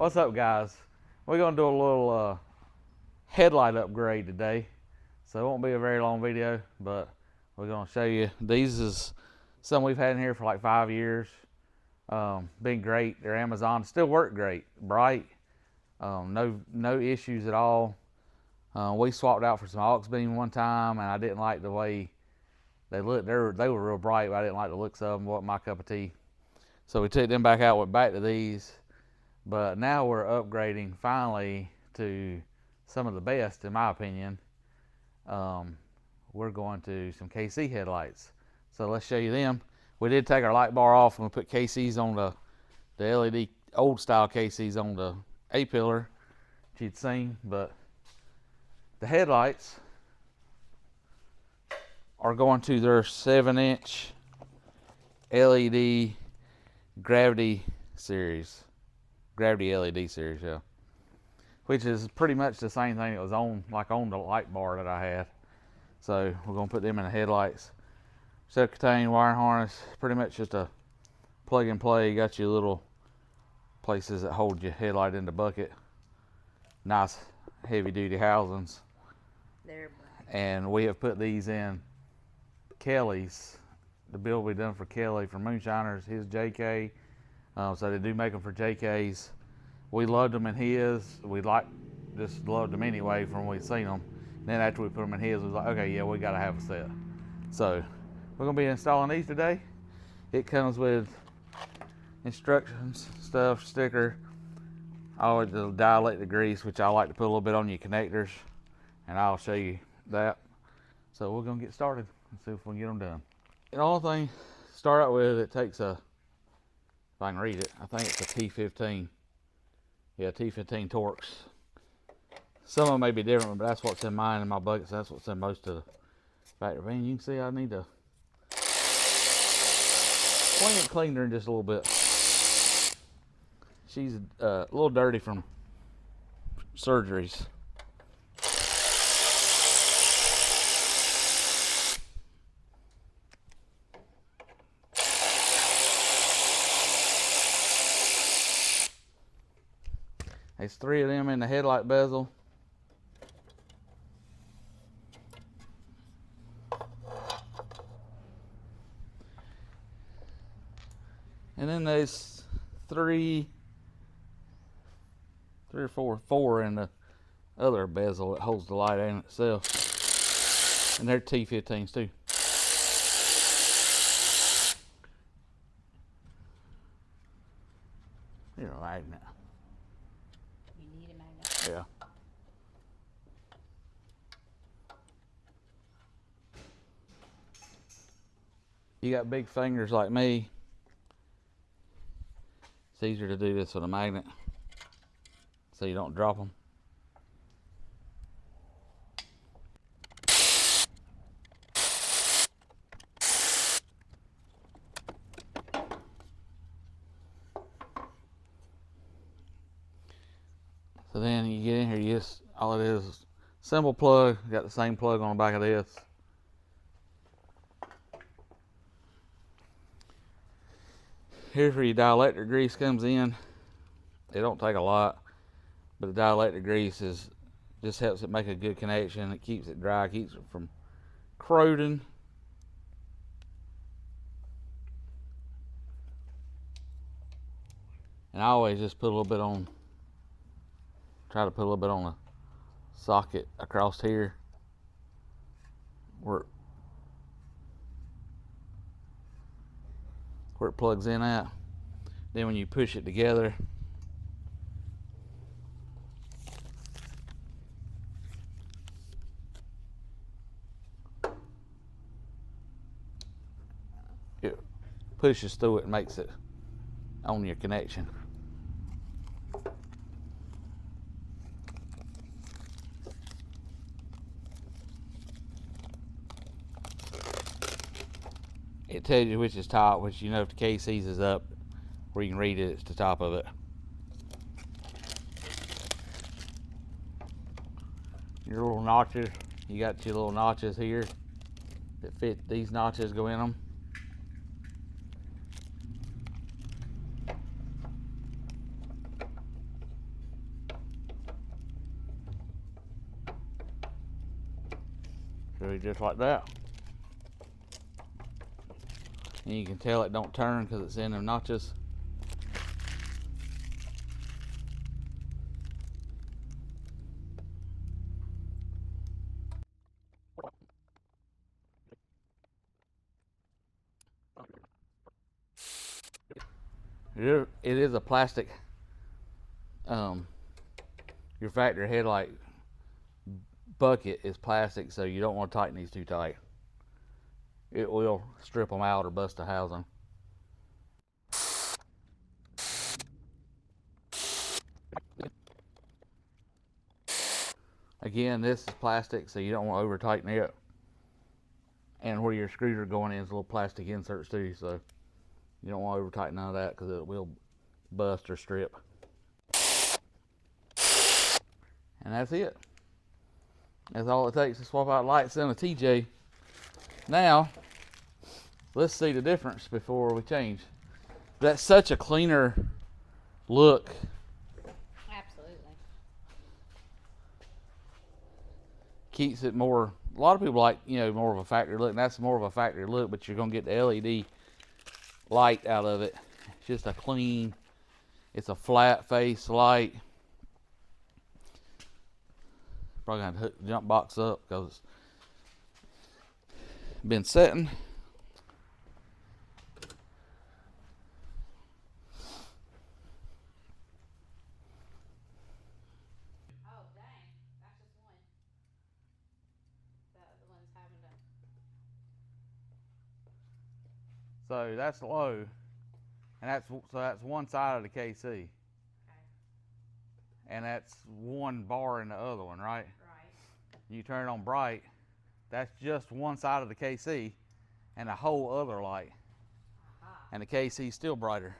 What's up, guys? We're gonna do a little headlight upgrade today, so it won't be a very long video, but we're gonna show you. These is some we've had in here for like 5 years. Been great. They're Amazon, still work great, bright. No issues at all. We swapped out for some aux beam one time, and I didn't like the way they looked. They were real bright, but I didn't like the looks of them. Wasn't my cup of tea. So we took them back out, went back to these. But now we're upgrading finally to some of the best, in my opinion. We're going to some KC headlights. So let's show you them. We did take our light bar off and we put KCs on the LED, old style KCs on the A-pillar, which you'd seen. But the headlights are going to their 7-inch LED gravity series. Gravity LED series, yeah. Which is pretty much the same thing that was on the light bar that I had. So we're gonna put them in the headlights. Self-contained wiring harness, pretty much just a plug and play. You got your little places that hold your headlight in the bucket. Nice heavy duty housings. And we have put these in Kelly's. The build we done for Kelly for Moonshiners, his JK. So they do make them for JKs. We loved them in his. We just loved them anyway from when we seen them. And then after we put them in his, we was like, okay, yeah, we gotta have a set. So we're gonna be installing these today. It comes with instructions, stuff, sticker, all the dielectric grease, which I like to put a little bit on your connectors, and I'll show you that. So we're gonna get started and see if we can get them done. And the only thing to start out with, it takes a, if I can read it, I think it's a T15. Yeah, T15 Torx. Some of them may be different, but that's what's in mine and my buckets. That's what's in most of the factory. Man, you can see I need to clean her in just a little bit. She's a little dirty from surgeries. There's 3 of them in the headlight bezel. And then there's 4 in the other bezel that holds the light in itself. And they're T15s too. You're a magnet. You need a magnet. Yeah. You got big fingers like me. It's easier to do this with a magnet so you don't drop them. So then you get in here, you just, all it is simple plug. Got the same plug on the back of this. Here's where your dielectric grease comes in. It don't take a lot, but the dielectric grease just helps it make a good connection. It keeps it dry, keeps it from corroding. And I always just put a little bit on, try to put a little bit on the socket across here where it plugs in at. Then when you push it together, it pushes through it and makes it on your connection. It tells you which is top, which you know if the KC's is up, where you can read it, it's the top of it. Your little notches, you got your little notches here that fit, these notches go in them. So just like that. And you can tell it don't turn because it's in them notches. It is a plastic. Your factory headlight bucket is plastic, so you don't want to tighten these too tight. It will strip them out or bust the housing. Again, this is plastic, so you don't want to over tighten it. And where your screws are going in is little plastic inserts too, so you don't want to over tighten none of that because it will bust or strip. And that's it. That's all it takes to swap out lights in a TJ. Now, let's see the difference before we change. That's such a cleaner look. Absolutely. Keeps it more, a lot of people like, more of a factory look, and that's more of a factory look, but you're going to get the LED light out of it. It's just a clean, it's a flat face light. Probably going to hook the jump box up because it's been setting. Oh, dang. That's just one. The other one's having to. So that's low, and that's one side of the KC. Okay. And that's one bar in the other one, right? Right. You turn it on bright, that's just one side of the KC and a whole other light. And the KC is still brighter.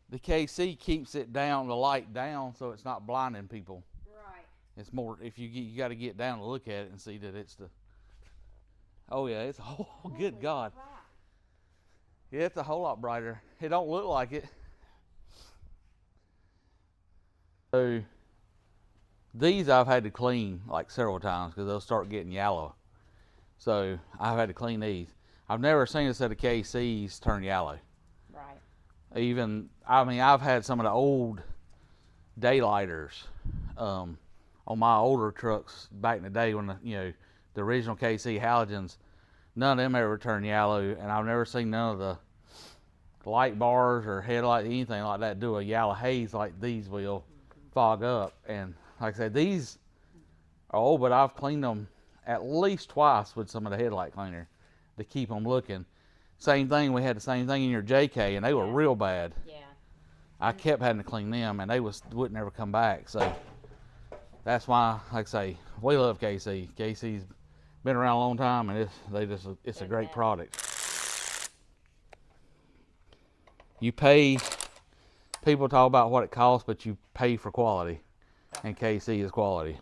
The KC keeps it down, the light down, so it's not blinding people. Right. It's more, if you got to get down to look at it and see that it's the, oh yeah, it's a whole, good God. Crap. Yeah, it's a whole lot brighter. It don't look like it. So these I've had to clean like several times because they'll start getting yellow. So I've had to clean these. I've never seen a set of KCs turn yellow. Right. Even, I've had some of the old daylighters on my older trucks back in the day when the original KC halogens. None of them ever turned yellow, and I've never seen none of the light bars or headlight, anything like that, do a yellow haze like these will fog up. And like I said, these are old, but I've cleaned them at least twice with some of the headlight cleaner to keep them looking. Same thing, we had the same thing in your JK, and they were real bad. Yeah. I kept having to clean them, and they wouldn't ever come back. So that's why, like I say, we love KC. KC's been around a long time, and it's a great product. You pay, people talk about what it costs, but you pay for quality, and KC is quality.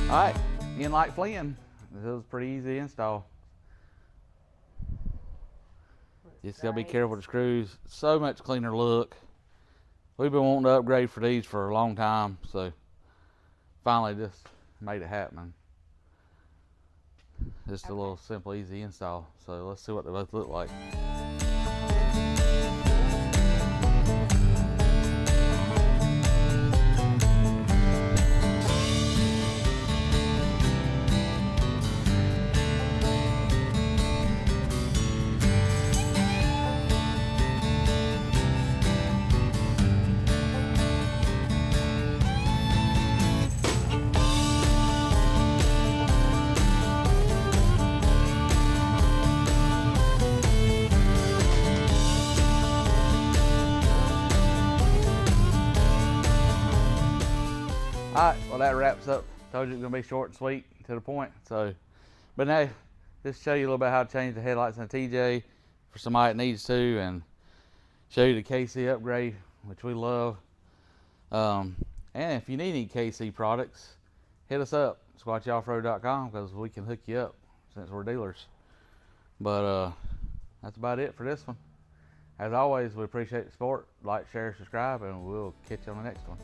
All right, in like Flynn, this was pretty easy to install. Just gotta be careful with the screws. So much cleaner look. We've been wanting to upgrade for these for a long time, so finally just made it happen. Just a little simple, easy install. So let's see what they both look like. Alright, well that wraps up. Told you it's going to be short and sweet, to the point. So, but now, just show you a little bit how to change the headlights in a TJ for somebody that needs to, and show you the KC upgrade, which we love. And if you need any KC products, hit us up, squatchyoffroad.com, because we can hook you up since we're dealers. But that's about it for this one. As always, we appreciate the support. Like, share, subscribe, and we'll catch you on the next one.